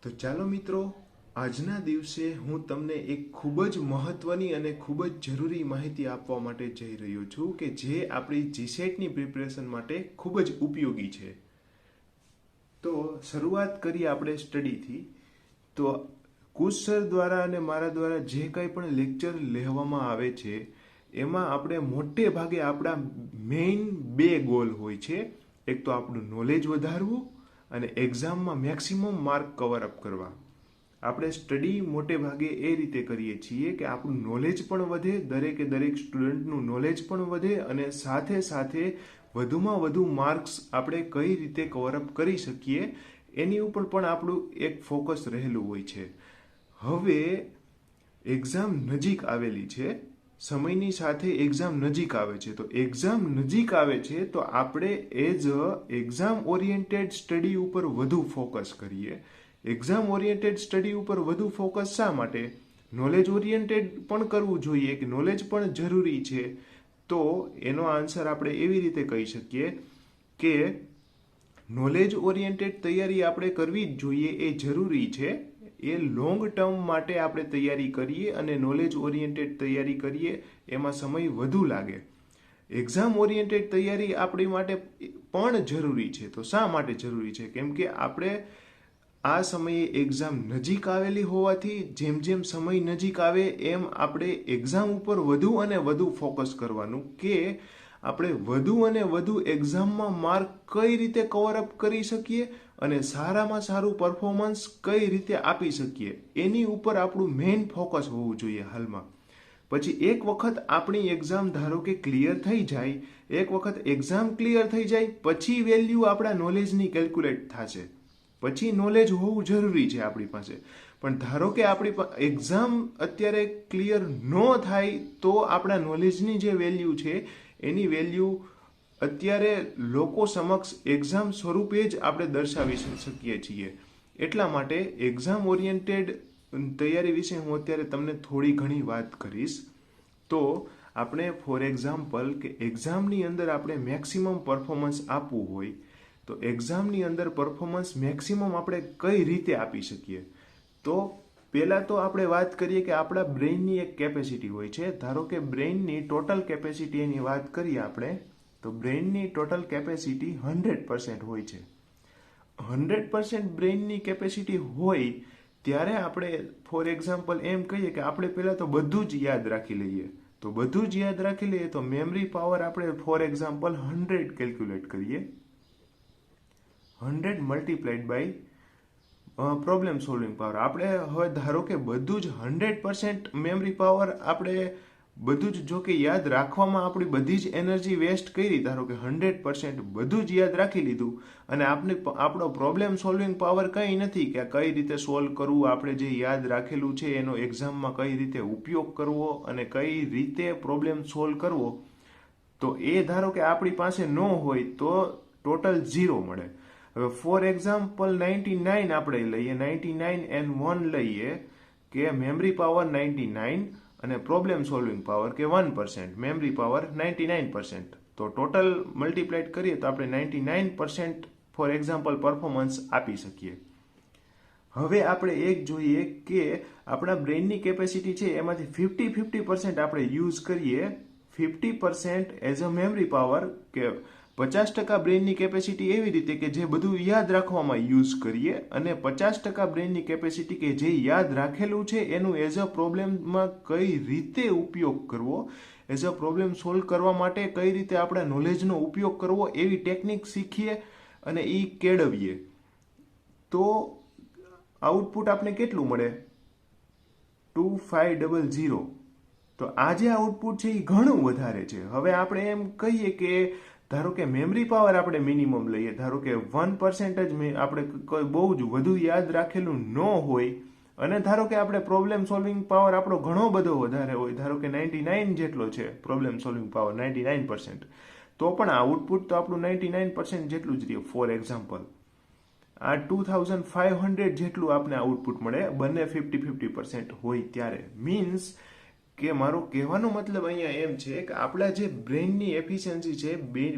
તો ચાલો મિત્રો, આજના દિવસે હું તમને એક ખૂબ જ મહત્વની અને ખૂબ જ જરૂરી માહિતી આપવા માટે જઈ રહ્યો છું કે જે આપણી જીસેટની પ્રિપરેશન માટે ખૂબ જ ઉપયોગી છે. તો શરૂઆત કરીએ આપણે સ્ટડીથી. તો કુશ સર દ્વારા અને મારા દ્વારા જે કંઈ પણ લેક્ચર લેવામાં આવે છે એમાં આપણે મોટે ભાગે આપણા મેઇન બે ગોલ હોય છે. એક તો આપણું નોલેજ વધારવું અને એક્ઝામમાં મેક્સિમમ માર્ક કવર અપ કરવા. આપણે સ્ટડી મોટે ભાગે એ રીતે કરીએ છીએ કે આપણું નોલેજ પણ વધે, દરેક સ્ટુડન્ટનું નોલેજ પણ વધે અને સાથે સાથે વધુમાં વધુ માર્ક્સ આપણે કઈ રીતે કવરઅપ કરી શકીએ એની ઉપર પણ આપણું એક ફોકસ રહેલું હોય છે. હવે એક્ઝામ નજીક આવેલી છે, સમયની સાથે એક્ઝામ નજીક આવે છે. તો એક્ઝામ નજીક આવે છે તો આપણે as a exam oriented study ઉપર વધુ ફોકસ કરીએ. એક્ઝામ ઓરિએન્ટેડ સ્ટડી ઉપર વધુ ફોકસ શા માટે? નોલેજ ઓરિએન્ટેડ પણ કરવું જોઈએ કે નોલેજ પણ જરૂરી છે. તો એનો આન્સર આપણે એવી રીતે કહી શકીએ કે નોલેજ ઓરિએન્ટેડ તૈયારી આપણે કરવી જ જોઈએ, એ જરૂરી છે. એ લોંગ ટર્મ માટે આપણે તૈયારી કરીએ અને નોલેજ ઓરિએન્ટેડ તૈયારી કરીએ એમાં સમય વધુ લાગે. એક્ઝામ ઓરિએન્ટેડ તૈયારી આપણી માટે પણ જરૂરી છે. તો શા માટે જરૂરી છે? કેમ કે આપણે આ સમયે એક્ઝામ નજીક આવેલી હોવાથી જેમ જેમ સમય નજીક આવે એમ આપણે એક્ઝામ ઉપર વધુ અને વધુ ફોકસ કરવાનું કે આપણે વધુ અને વધુ એક્ઝામમાં માર્ક કઈ રીતે કવરઅપ કરી શકીએ અને સારામાં સારું પરફોર્મન્સ કઈ રીતે આપી શકીએ એની ઉપર આપણું મેઇન ફોકસ હોવું જોઈએ હાલમાં. પછી એક વખત આપણી એક્ઝામ ધારો કે ક્લિયર થઈ જાય, એક વખત એક્ઝામ ક્લિયર થઈ જાય પછી વેલ્યુ આપણા નોલેજની કેલ્ક્યુલેટ થશે. પછી નોલેજ હોવું જરૂરી છે આપણી પાસે. પણ ધારો કે આપણી એક્ઝામ અત્યારે ક્લિયર ન થાય તો આપણા નોલેજની જે વેલ્યુ છે એની વેલ્યુ અત્યારે લોકો સમક્ષ એક્ઝામ સ્વરૂપે જ આપણે દર્શાવી શકીએ છીએ. એટલા માટે એક્ઝામ ઓરિએન્ટેડ તૈયારી વિશે હું અત્યારે તમને થોડી ઘણી વાત કરીશ. તો આપણે ફોર એક્ઝામ્પલ કે એક્ઝામની અંદર આપણે મેક્સિમમ પરફોર્મન્સ આપવું હોય તો એક્ઝામની અંદર પરફોર્મન્સ મેક્સિમમ આપણે કઈ રીતે આપી શકીએ? તો પહેલાં તો આપણે વાત કરીએ કે આપણા બ્રેઇનની એક કેપેસિટી હોય છે. ધારો કે બ્રેઇનની ટોટલ કેપેસિટીની વાત કરીએ આપણે તો બ્રેઇનની ટોટલ કેપેસિટી 100% હોય છે. 100% બ્રેઇનની કેપેસિટી હોય ત્યારે આપણે ફોર એક્ઝામ્પલ એમ કહીએ કે આપણે પહેલાં તો બધું જ યાદ રાખી લઈએ. તો બધું જ યાદ રાખી લઈએ તો મેમરી પાવર આપણે ફોર એક્ઝામ્પલ 100 કેલ્ક્યુલેટ કરીએ. 100 multiplied by problem solving power. આપણે હવે ધારો કે બધું જ 100% મેમરી પાવર આપણે બધું જ જો કે યાદ રાખવામાં આપણી બધી જ એનર્જી વેસ્ટ કરી, ધારો કે 100% બધું જ યાદ રાખી લીધું અને આપણો પ્રોબ્લેમ સોલ્વિંગ પાવર કંઈ નથી કે કઈ રીતે સોલ્વ કરવું, આપણે જે યાદ રાખેલું છે એનો એક્ઝામમાં કઈ રીતે ઉપયોગ કરવો અને કઈ રીતે પ્રોબ્લેમ સોલ્વ કરવો, તો એ ધારો કે આપણી પાસે ન હોય તો ટોટલ 0 મળે. હવે ફોર એક્ઝામ્પલ 99 આપણે લઈએ, 99 and 1 લઈએ કે મેમરી પાવર 99 અને પ્રોબ્લેમ સોલ્વિંગ પાવર કે 1%, મેમરી પાવર 99%. તો ટોટલ મલ્ટીપ્લાઇડ કરીએ તો આપણે 99% ફોર એક્ઝામ્પલ પરફોર્મન્સ આપી શકીએ. હવે આપણે એક જોઈએ કે આપણા બ્રેઇનની કેપેસિટી છે એમાંથી 50% આપણે યુઝ કરીએ. 50% એઝ અ મેમરી પાવર કે 50% બ્રેઇનની કેપેસિટી એવી રીતે કે જે બધું યાદ રાખવામાં યુઝ કરીએ અને 50% બ્રેઇનની કેપેસિટી કે જે યાદ રાખેલું છે એનું એઝ અ પ્રોબ્લેમમાં કઈ રીતે ઉપયોગ કરવો, એઝ અ પ્રોબ્લેમ સોલ્વ કરવા માટે કઈ રીતે આપણા નોલેજનો ઉપયોગ કરવો એવી ટેકનિક શીખીએ અને એ કેળવીએ. તો આઉટપુટ આપણે કેટલું મળે? 2500. તો આ જે આઉટપુટ છે એ ઘણું વધારે છે. હવે આપણે એમ કહીએ કે ધારો કે મેમરી પાવર આપણે મિનિમમ લઈએ, ધારો કે 1% જ આપણે કોઈ બહુ જ વધુ યાદ રાખેલું ન હોય અને ધારો કે આપણે પ્રોબ્લેમ સોલ્વિંગ પાવર આપણો ઘણો બધો વધારે હોય, ધારો કે 99 જેટલો છે પ્રોબ્લેમ સોલ્વિંગ પાવર 99%, તો પણ આઉટપુટ તો આપણું 99% જેટલું જ રહે. ફોર એક્ઝામ્પલ આ 2500 જેટલું આપણે આઉટપુટ મળે બંને 50-50% હોય ત્યારે. મીન્સ કે મારો કહેવાનો મતલબ અહીંયા એમ છે કે આપણા જે બ્રેઇનની એફિશિયન્સી છે,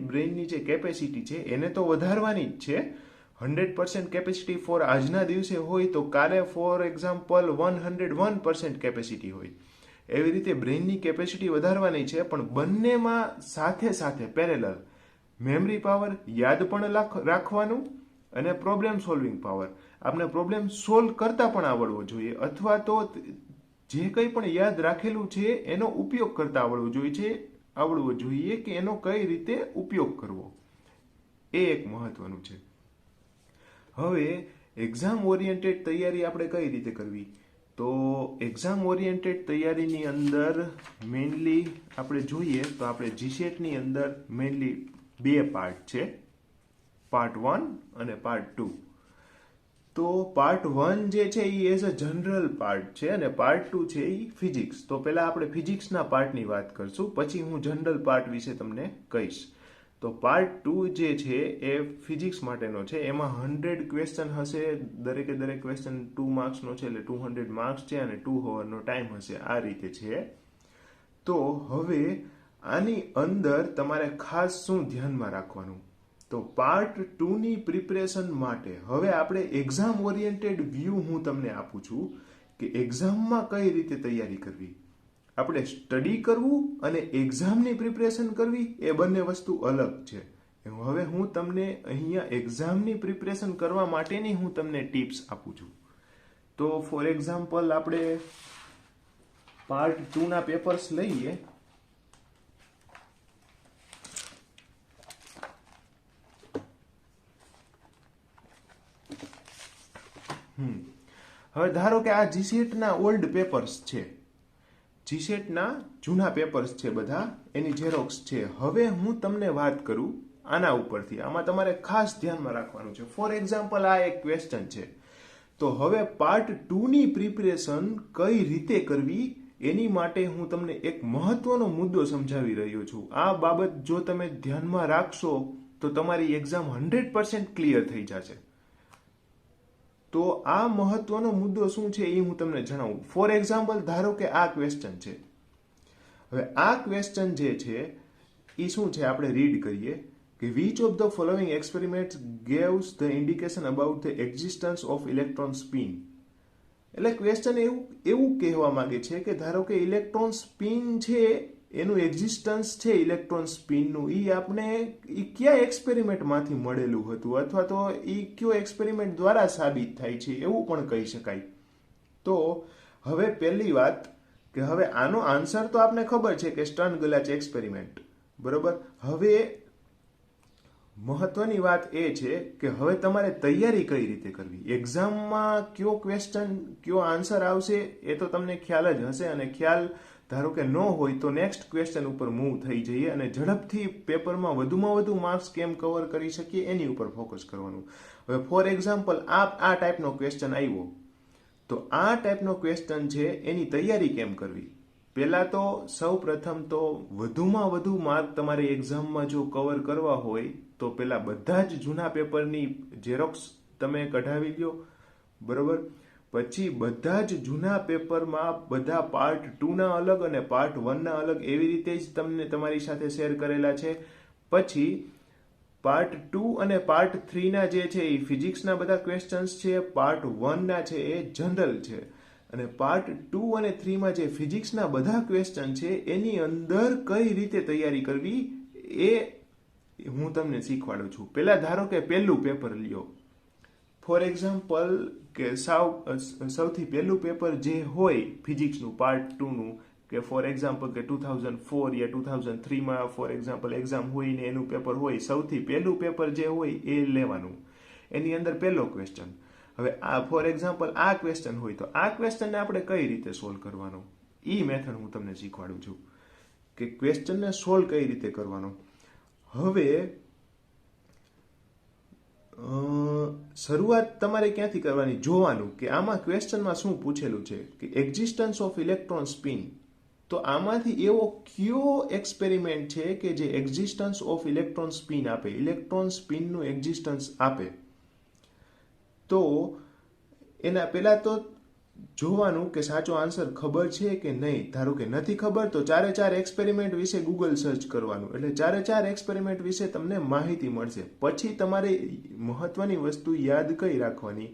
બ્રેઇનની જે કેપેસિટી છે એને તો વધારવાની જ છે. 100% કેપેસિટી ફોર આજના દિવસે હોય તો કાલે ફોર એક્ઝામ્પલ 101% કેપેસિટી હોય. એવી રીતે બ્રેઇનની કેપેસિટી વધારવાની છે, પણ બંનેમાં સાથે સાથે પેરેલલ મેમરી પાવર યાદ પણ રાખવાનું અને પ્રોબ્લેમ સોલ્વિંગ પાવર આપણે પ્રોબ્લેમ સોલ્વ કરતા પણ આવડવો જોઈએ, અથવા તો જે કંઈ પણ યાદ રાખેલું છે એનો ઉપયોગ કરતા આવડવો જોઈએ કે એનો કઈ રીતે ઉપયોગ કરવો, એ એક મહત્વનું છે. હવે એક્ઝામ ઓરિએન્ટેડ તૈયારી આપણે કઈ રીતે કરવી? તો એક્ઝામ ઓરિએન્ટેડ તૈયારીની અંદર મેઇનલી આપણે જોઈએ તો આપણે જીસેટની અંદર મેઇનલી 2 પાર્ટ છે, પાર્ટ 1 અને પાર્ટ 2. તો પાર્ટ 1 જે છે એ એઝ અ જનરલ પાર્ટ છે અને પાર્ટ 2 છે એ ફિઝિક્સ. તો પહેલા આપણે ફિઝિક્સના પાર્ટની વાત કરશું, પછી હું જનરલ પાર્ટ વિશે તમને કહીશ. તો પાર્ટ 2 જે છે એ ફિઝિક્સ માટેનો છે. એમાં 100 ક્વેશ્ચન હશે, દરેકે દરેક ક્વેશ્ચન 2 માર્ક્સનો છે, એટલે 200 માર્ક્સ છે અને 2 હોવરનો ટાઈમ હશે. આ રીતે છે. તો હવે આની અંદર તમારે ખાસ શું ધ્યાનમાં રાખવાનું? તો પાર્ટ 2 ની પ્રિપરેશન માટે હવે આપણે એક્ઝામ ઓરિએન્ટેડ વ્યૂ હું તમને આપું છું કે એક્ઝામમાં કઈ રીતે તૈયારી કરવી. આપણે સ્ટડી કરવું અને એક્ઝામની પ્રિપરેશન કરવી એ બંને વસ્તુ અલગ છે. હવે હું તમને અહીંયા એક્ઝામની પ્રિપરેશન કરવા માટેની હું તમને ટિપ્સ આપું છું. તો ફોર એક્ઝામ્પલ આપણે પાર્ટ 2 ના પેપર્સ લઈએ. હવે ધારો કે આ જીસેટના ઓલ્ડ પેપર્સ છે, જીસેટના જૂના પેપર્સ છે, બધા એની ઝેરોક્સ છે. હવે હું તમને વાત કરું આના ઉપરથી. આમાં તમારે ખાસ ધ્યાનમાં રાખવાનું છે. ફોર એક્ઝામ્પલ આ એક ક્વેશ્ચન છે. તો હવે પાર્ટ 2 ની પ્રિપરેશન કઈ રીતે કરવી એની માટે હું તમને એક મહત્વનો મુદ્દો સમજાવી રહ્યો છું. આ બાબત જો તમે ધ્યાનમાં રાખશો તો તમારી એક્ઝામ 100% ક્લિયર થઈ જશે. તો આ મહત્વનો મુદ્દો શું છે એ હું તમને જણાવું. ફોર એક્ઝામ્પલ ધારો કે આ ક્વેશ્ચન છે. હવે આ ક્વેશ્ચન જે છે એ શું છે આપણે રીડ કરીએ કે which of the following experiments gaves the indication about the existence of electron spin. એટલે ક્વેશ્ચન એવું કહેવા માંગે છે કે ધારો કે ઇલેક્ટ્રોન સ્પિન છે એનું એક્ઝિસ્ટન્સ છે ઇલેક્ટ્રોન સ્પિનનું, એ આપણે કયા એક્સપેરિમેન્ટમાંથી મળેલું હતું અથવા તો એ કયો એક્સપેરિમેન્ટ દ્વારા સાબિત થાય છે એવું પણ કહી શકાય. તો હવે પહેલી વાત કે હવે આનો આન્સર તો આપને ખબર છે કે સ્ટર્ન ગેર્લાચ એક્સપેરિમેન્ટ, બરોબર. હવે મહત્વની વાત એ છે કે હવે તમારે તૈયારી કઈ રીતે કરવી. એક્ઝામમાં કયો ક્વેશ્ચન કયો આન્સર આવશે એ તો તમને ખ્યાલ જ હશે, અને ખ્યાલ ધારો કે ન હોય તો નેક્સ્ટ ક્વેશ્ચન ઉપર મૂવ થઈ જઈએ અને ઝડપથી પેપરમાં વધુમાં વધુ માર્ક્સ કેમ કવર કરી શકીએ એની ઉપર ફોકસ કરવાનું. હવે ફોર એક્ઝામ્પલ આ ટાઈપનો ક્વેશ્ચન આવ્યો, તો આ ટાઈપનો ક્વેશ્ચન છે એની તૈયારી કેમ કરવી. પહેલા તો સૌ પ્રથમ તો વધુમાં વધુ માર્ક તમારે એક્ઝામમાં જો કવર કરવા હોય તો પહેલા બધા જ જૂના પેપરની ઝેરોક્સ તમે કઢાવી લો, બરોબર. પછી બધા જ જૂના પેપરમાં બધા પાર્ટ 2 ના અલગ અને પાર્ટ 1 ના અલગ એવી રીતે જ તમને તમારી સાથે શેર કરેલા છે. પછી પાર્ટ 2 અને પાર્ટ 3 ના જે છે એ ફિઝિક્સના બધા ક્વેશ્ચન્સ છે, પાર્ટ 1 ના છે એ જનરલ છે, અને પાર્ટ 2 અને 3 માં જે ફિઝિક્સના બધા ક્વેશ્ચન છે એની અંદર કઈ રીતે તૈયારી કરવી એ હું તમને શીખવાડું છું. પહેલા ધારો કે પહેલું પેપર લ્યો. ફોર એક્ઝામ્પલ કે સૌથી પહેલું પેપર જે હોય ફિઝિક્સનું પાર્ટ 2 નું, કે ફોર એક્ઝામ્પલ કે 2004 યા 2003માં ફોર એક્ઝામ્પલ એક્ઝામ હોય ને એનું પેપર હોય, સૌથી પહેલું પેપર જે હોય એ લેવાનું. એની અંદર પહેલો ક્વેશ્ચન. હવે આ ફોર એક્ઝામ્પલ આ ક્વેશ્ચન હોય તો આ ક્વેશ્ચનને આપણે કઈ રીતે સોલ્વ કરવાનો એ મેથડ હું તમને શીખવાડું છું કે ક્વેશ્ચનને સોલ્વ કઈ રીતે કરવાનો. હવે શરૂઆત તમારે ક્યાંથી કરવાની, જોવાનું કે આમાં ક્વેશ્ચનમાં શું પૂછેલું છે કે એક્ઝિસ્ટન્સ ઓફ ઇલેક્ટ્રોન સ્પિન. તો આમાંથી એવો કયો એક્સપેરિમેન્ટ છે કે જે એક્ઝિસ્ટન્સ ઓફ ઇલેક્ટ્રોન સ્પિન આપે, ઇલેક્ટ્રોન સ્પિનનું એક્ઝિસ્ટન્સ આપે. તો એના પહેલા તો જોવાનું કે સાચો આન્સર ખબર છે કે નહીં. ધારો કે નથી ખબર તો ચારે ચાર એક્સપેરિમેન્ટ વિશે ગૂગલ સર્ચ કરવાનું, એટલે ચારે ચાર એક્સપેરિમેન્ટ વિશે તમને માહિતી મળશે. પછી તમારે મહત્વની વસ્તુ યાદ કઈ રાખવાની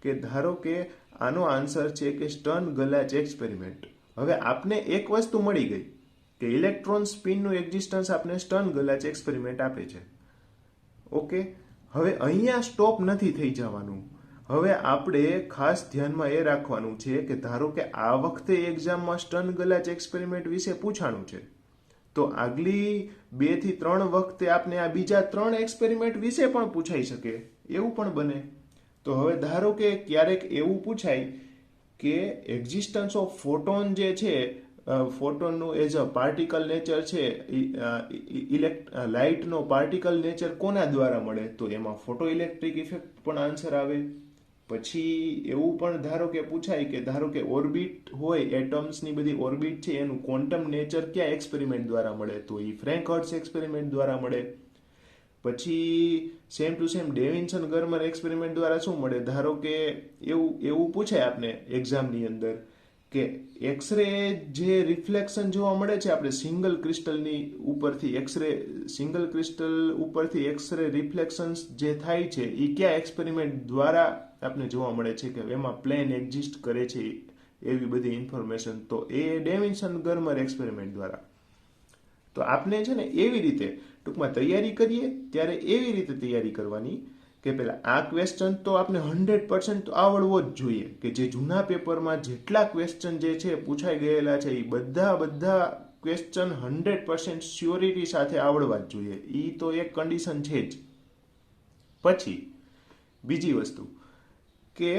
કે ધારો કે આનો આન્સર છે કે સ્ટર્ન ગલાચ એક્સપેરિમેન્ટ. હવે આપને એક વસ્તુ મળી ગઈ કે ઇલેક્ટ્રોન સ્પિનનું એક્ઝિસ્ટન્સ આપને સ્ટર્ન ગલાચ એક્સપેરિમેન્ટ આપે છે. ઓકે, હવે અહીંયા સ્ટોપ નથી થઈ જવાનું. હવે આપણે ખાસ ધ્યાનમાં એ રાખવાનું છે કે ધારો કે આ વખતે એક્ઝામમાં સ્ટર્ન ગલાચ એક્સપેરિમેન્ટ વિશે પૂછાણું છે, તો આગલી 2 થી 3 વખતે આપને આ બીજા 3 એક્સપેરિમેન્ટ વિશે પણ પૂછાઈ શકે, એવું પણ બને. તો હવે ધારો કે ક્યારેક એવું પૂછાય કે એક્ઝિસ્ટન્સ ઓફ ફોટોન જે છે, ફોટોનનું એઝ અ પાર્ટિકલ નેચર છે, લાઇટનો પાર્ટિકલ નેચર કોના દ્વારા મળે, તો એમાં ફોટો ઇલેક્ટ્રિક ઇફેક્ટ પણ આન્સર આવે. પછી એવું પણ ધારો કે પૂછાય કે ધારો કે ઓર્બિટ હોય, એટમ્સની બધી ઓર્બિટ છે, એનું ક્વોન્ટમ નેચર કયા એક્સપેરિમેન્ટ દ્વારા મળે, તો એ ફ્રેન્ક હર્ટ્ઝ એક્સપેરિમેન્ટ દ્વારા મળે. પછી સેમ ટુ સેમ ડેવિન્સન ગર્મર એક્સપેરિમેન્ટ દ્વારા શું મળે, ધારો કે એવું પૂછાય આપને એક્ઝામની અંદર કે એક્સરે જે રિફ્લેક્શન જોવા મળે છે આપણે સિંગલ ક્રિસ્ટલની ઉપરથી, સિંગલ ક્રિસ્ટલ ઉપરથી એક્સરે રિફ્લેક્શન્સ જે થાય છે એ કયા એક્સપેરિમેન્ટ દ્વારા આપને જોવા મળે છે કે એમાં પ્લેન એક્ઝિસ્ટ કરે છે, એવી બધી ઇન્ફોર્મેશન, તો એ ડેવિન્સન ગર્મર એક્સપેરિમેન્ટ દ્વારા. તો આપને છે ને એવી રીતે ટૂંકમાં તૈયારી કરીએ ત્યારે એવી રીતે તૈયારી કરવાની કે પેલા આ ક્વેશ્ચન તો આપણે 100% તો આવડવો જ જોઈએ, કે જે જૂના પેપરમાં જેટલા ક્વેશ્ચન જે છે પૂછાઈ ગયેલા છે એ બધા ક્વેશ્ચન 100% શ્યોરિટી સાથે આવડવા જ જોઈએ. એ તો એક કન્ડિશન છે જ. પછી બીજી વસ્તુ કે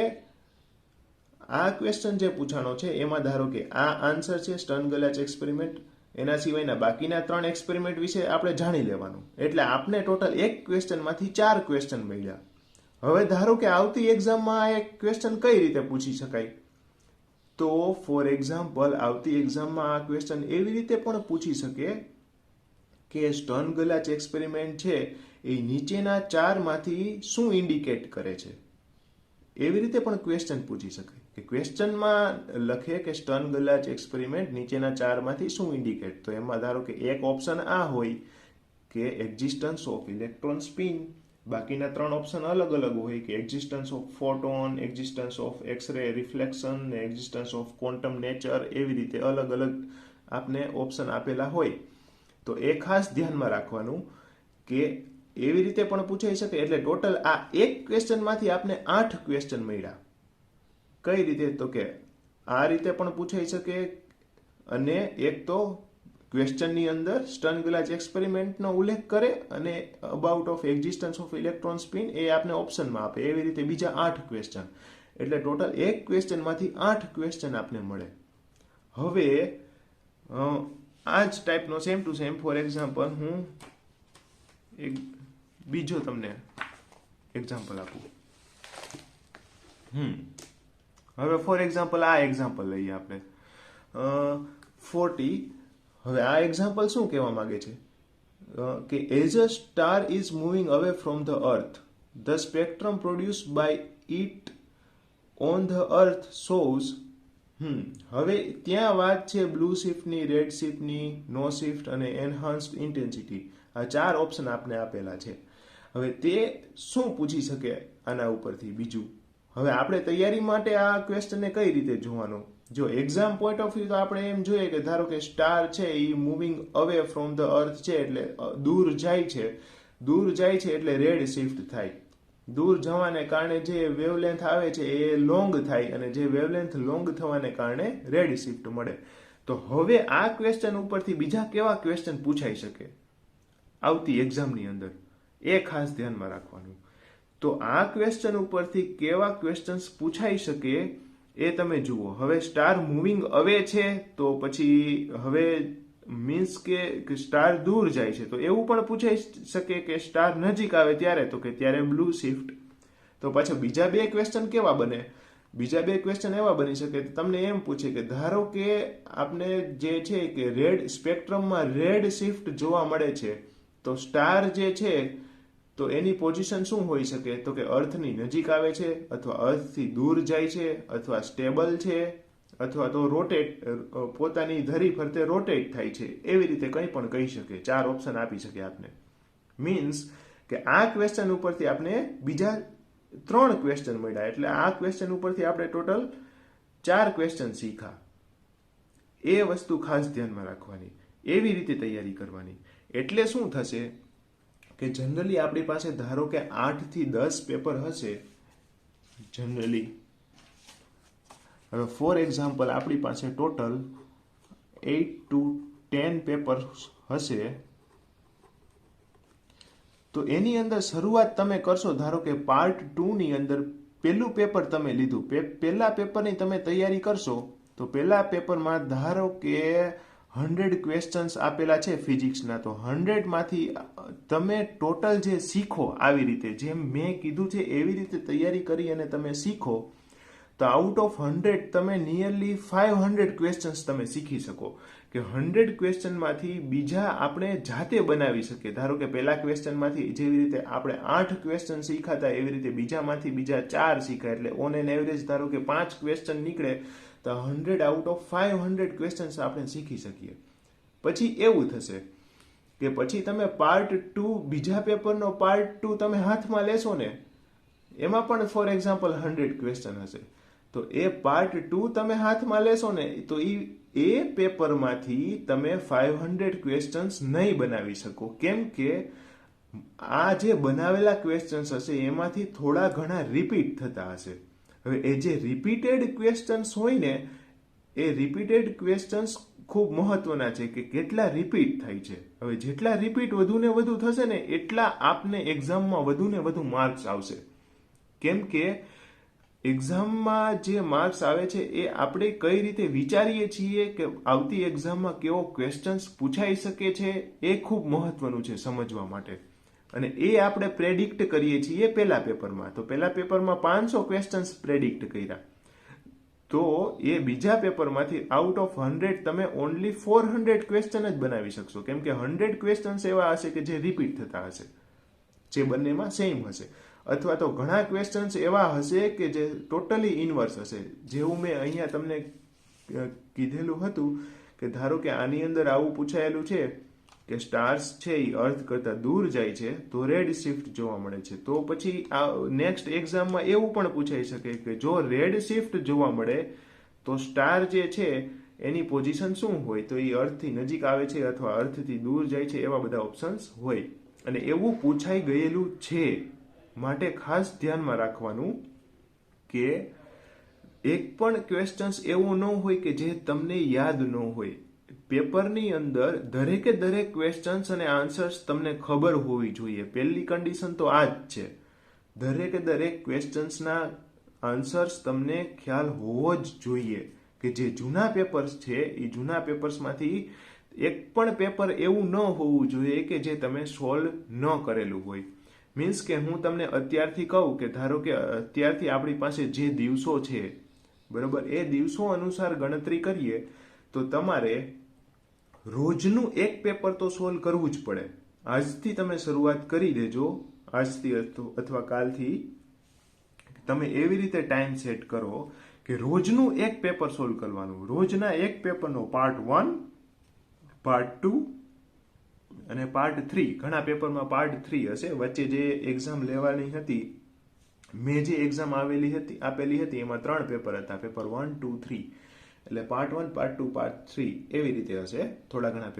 આ ક્વેશ્ચન જે પૂછાણો છે એમાં ધારો કે આ આન્સર છે સ્ટર્ન ગલાચ એક્સપેરિમેન્ટ, એના સિવાયના બાકીના 3 એક્સપેરિમેન્ટ વિશે આપણે જાણી લેવાનું. એટલે આપણે ટોટલ એક ક્વેશ્ચનમાંથી 4 ક્વેશ્ચન મળ્યા. હવે ધારો કે આવતી એક્ઝામમાં આ એક ક્વેશ્ચન કઈ રીતે પૂછી શકાય, તો ફોર એક્ઝામ્પલ આવતી એક્ઝામમાં આ ક્વેશ્ચન એવી રીતે પણ પૂછી શકે કે સ્ટર્ન ગલાચ એક્સપેરિમેન્ટ છે એ નીચેના 4 માંથી શું ઇન્ડિકેટ કરે છે. એવી રીતે પણ ક્વેશ્ચન પૂછી શકાય કે ક્વેશ્ચનમાં લખે કે સ્ટર્ન ગલાચ એક્સપેરિમેન્ટ નીચેના 4 માંથી શું ઇન્ડિકેટ, તો એમાં ધારો કે એક ઓપ્શન આ હોય કે એક્ઝિસ્ટન્સ ઓફ ઇલેક્ટ્રોન સ્પિન, બાકીના 3 ઓપ્શન અલગ અલગ હોય કે existence of photon, existence of X-ray reflection ને એક્ઝિસ્ટન્સ ઓફ ક્વોન્ટમ નેચર, એવી રીતે અલગ અલગ આપને ઓપ્શન આપેલા હોય. તો એ ખાસ ધ્યાનમાં રાખવાનું કે એવી રીતે પણ પૂછાઈ શકે. એટલે ટોટલ આ એક ક્વેશ્ચનમાંથી આપને 8 ક્વેશ્ચન મળ્યા. કઈ રીતે, તો કે આ રીતે પણ પૂછાઈ શકે, અને એક તો ક્વેશ્ચનની અંદર સ્ટર્ન ગલાચ એક્સપેરિમેન્ટનો ઉલ્લેખ કરે અને about of existence of electron spin એ આપને ઓપ્શનમાં આપે. એવી રીતે બીજા 8 ક્વેશ્ચન, એટલે ટોટલ એક ક્વેશ્ચનમાંથી 8 ક્વેશ્ચન આપને મળે. હવે આ જ ટાઈપનો same to same for example હું એક બીજો તમને એક્ઝામ્પલ આપું. હવે ફોર એક્ઝામ્પલ આ એક્ઝામ્પલ લઈએ આપણે 40. હવે આ એક્ઝામ્પલ શું કહેવા માંગે છે કે as a star is moving away from the earth, the spectrum produce by it on the earth shows. હવે ત્યાં વાત છે બ્લુ શિફ્ટની, રેડ શિફ્ટની, નો શિફ્ટ અને એનહાન્સ્ડ ઇન્ટેન્સિટી. આ 4 ઓપ્શન આપને આપેલા છે. હવે તે શું પૂછી શકે આના ઉપરથી બીજું. હવે આપણે તૈયારી માટે આ ક્વેશ્ચનને કઈ રીતે જોવાનો, જો એક્ઝામ પોઈન્ટ ઓફ વ્યૂ તો આપણે એમ જોઈએ કે ધારો કે સ્ટાર છે એ moving away from the earth છે, એટલે દૂર જાય છે એટલે રેડ શિફ્ટ થાય. દૂર જવાને કારણે જે વેવલેન્થ આવે છે એ લોંગ થાય, અને જે વેવલેન્થ લોંગ થવાને કારણે રેડ શિફ્ટ મળે. તો હવે આ ક્વેશ્ચન ઉપરથી બીજા કેવા ક્વેશ્ચન પૂછાઈ શકે આવતી એક્ઝામની અંદર, એ ખાસ ધ્યાનમાં રાખવાનું. તો આ ક્વેશ્ચન ઉપરથી કેવા ક્વેશ્ચન્સ પૂછાઈ શકે એ તમે જુઓ. હવે સ્ટાર મૂવિંગ અવે છે તો પછી હવે મીન્સ કે સ્ટાર દૂર જાય છે, તો એવું પણ પૂછાઈ શકે કે સ્ટાર નજીક આવે ત્યારે, તો કે ત્યારે બ્લુ શિફ્ટ. તો પાછા બીજા 2 ક્વેશ્ચન કેવા બને, બીજા 2 ક્વેશ્ચન એવા બની શકે તમને એમ પૂછે કે ધારો કે આપને જે છે કે રેડ સ્પેક્ટ્રમમાં રેડ શિફ્ટ જોવા મળે છે, તો સ્ટાર જે છે તો એની પોઝિશન શું હોઈ શકે? તો કે અર્થની નજીક આવે છે, અથવા અર્થથી દૂર જાય છે, અથવા સ્ટેબલ છે, અથવા તો રોટેટ, પોતાની ધરી ફરતે રોટેટ થાય છે. એવી રીતે કંઈ પણ કહી શકે. 4 ઓપ્શન આપી શકે આપને. મીન્સ કે આ ક્વેશ્ચન ઉપરથી આપણે બીજા 3 ક્વેશ્ચન મળ્યા, એટલે આ ક્વેશ્ચન ઉપરથી આપણે ટોટલ 4 ક્વેશ્ચન શીખા. એ વસ્તુ ખાસ ધ્યાનમાં રાખવાની, એવી રીતે તૈયારી કરવાની. એટલે શું થશે કે જનરલી આપણી પાસે ધારો કે 8 થી 10 પેપર હશે જનરલી. હવે ફોર એક્ઝામ્પલ આપણી પાસે ટોટલ 8 to 10 પેપર હશે, તો એની અંદર શરૂઆત તમે કરશો. ધારો કે પાર્ટ 2 ની અંદર પહેલું પેપર તમે લીધું, પહેલા પેપરની તમે તૈયારી કરશો, તો પહેલા પેપરમાં ધારો કે 100 ક્વેશ્ચન્સ આપેલા છે ફિઝિક્સના, તો 100 માંથી તમે ટોટલ જે શીખો, આવી રીતે જેમ મેં કીધું છે એવી રીતે તૈયારી કરી અને તમે શીખો, તો આઉટ ઓફ 100 તમે નિયરલી 500 ક્વેશ્ચન્સ તમે શીખી શકો. કે 100 ક્વેશ્ચનમાંથી બીજા આપણે જાતે બનાવી શકીએ. ધારો કે પહેલા ક્વેશ્ચનમાંથી જેવી રીતે આપણે 8 ક્વેશ્ચન શીખાતા, એવી રીતે બીજામાંથી બીજા 4 શીખાય, એટલે ઓન એન એવરેજ ધારો કે 5 ક્વેશ્ચન નીકળે, તો 100 આઉટ ઓફ 500 ક્વેશ્ચન્સ આપણે શીખી શકીએ. પછી એવું થશે કે પછી તમે પાર્ટ 2, બીજા પેપરનો પાર્ટ 2 તમે હાથમાં લેશો ને, એમાં પણ ફોર એક્ઝામ્પલ 100 ક્વેશ્ચન હશે, તો એ પાર્ટ 2 તમે હાથમાં લેશો ને, તો એ પેપરમાંથી તમે 500 ક્વેશ્ચન્સ નહીં બનાવી શકો. કેમ કે આ જે બનાવેલા ક્વેશ્ચન્સ હશે એમાંથી થોડા ઘણા રિપીટ થતા હશે. હવે એ જે રિપીટેડ ક્વેશ્ચન્સ હોય ને, એ રિપીટેડ ક્વેશ્ચન્સ ખૂબ મહત્વના છે કે કેટલા રિપીટ થાય છે. હવે જેટલા રિપીટ વધુ ને વધુ થશે ને, એટલા આપને એક્ઝામમાં વધુ ને વધુ માર્ક્સ આવશે. કેમ કે એક્ઝામમાં જે માર્ક્સ આવે છે એ આપણે કઈ રીતે વિચારીએ છીએ કે આવતી એક્ઝામમાં કેવો ક્વેશ્ચન્સ પૂછાઈ શકે છે, એ ખૂબ મહત્વનું છે સમજવા માટે. અને એ આપણે પ્રેડિક્ટ કરીએ છીએ પહેલા પેપરમાં. તો પહેલા પેપરમાં 500 ક્વેશ્ચન્સ પ્રેડિક્ટ કર્યા, તો એ બીજા પેપરમાંથી આઉટ ઓફ 100 તમે ઓનલી 400 ક્વેશ્ચન જ બનાવી શકશો. કેમ કે 100 ક્વેશ્ચન્સ એવા હશે કે જે રિપીટ થતા હશે, જે બંનેમાં સેમ હશે. અથવા તો ઘણા ક્વેશ્ચન્સ એવા હશે કે જે ટોટલી ઇનવર્સ હશે. જેવું મેં અહીંયા તમને કીધેલું હતું કે ધારો કે આની અંદર આવું પૂછાયેલું છે કે સ્ટાર્સ છે એ અર્થ કરતા દૂર જાય છે, તો રેડ શિફ્ટ જોવા મળે છે. તો પછી આ નેક્સ્ટ એક્ઝામમાં એવું પણ પૂછાઈ શકે કે જો રેડ શિફ્ટ જોવા મળે તો સ્ટાર જે છે એની પોઝિશન શું હોય, તો એ અર્થથી નજીક આવે છે અથવા અર્થથી દૂર જાય છે, એવા બધા ઓપ્શન્સ હોય. અને એવું પૂછાઈ ગયેલું છે, માટે ખાસ ધ્યાનમાં રાખવાનું કે એક પણ ક્વેશ્ચન્સ એવું ન હોય કે જે તમને યાદ ન હોય. પેપરની અંદર દરેકે દરેક ક્વેશ્ચન્સ અને આન્સર્સ તમને ખબર હોવી જોઈએ. પહેલી કન્ડિશન તો આ જ છે, દરેકે દરેક ક્વેશ્ચન્સના આન્સર્સ તમને ખ્યાલ હોવો જ જોઈએ. કે જે જૂના પેપર્સ છે એ જૂના પેપર્સમાંથી એક પણ પેપર એવું ન હોવું જોઈએ કે જે તમે સોલ્વ ન કરેલું હોય. મીન્સ કે હું તમને અત્યારથી કહું કે ધારો કે અત્યારથી આપણી પાસે જે દિવસો છે, બરોબર, એ દિવસો અનુસાર ગણતરી કરીએ તો તમારે રોજનું એક પેપર તો સોલ્વ કરવું જ પડે. આજથી તમે શરૂઆત કરી દેજો, આજથી અથવા કાલથી તમે એવી રીતે ટાઈમ સેટ કરો કે રોજનું એક પેપર સોલ્વ કરવાનું. રોજના એક પેપરનો પાર્ટ 1, પાર્ટ 2 અને પાર્ટ 3. ઘણા પેપરમાં પાર્ટ 3 હશે. વચ્ચે જે એક્ઝામ લેવાની હતી, મેં જે એક્ઝામ આપેલી હતી એમાં 3 પેપર હતા, પેપર 1, 2, 3. એટલે પાર્ટ 1, પાર્ટ 2, પાર્ટ 3 એવી રીતે હશે. થોડા ઘણા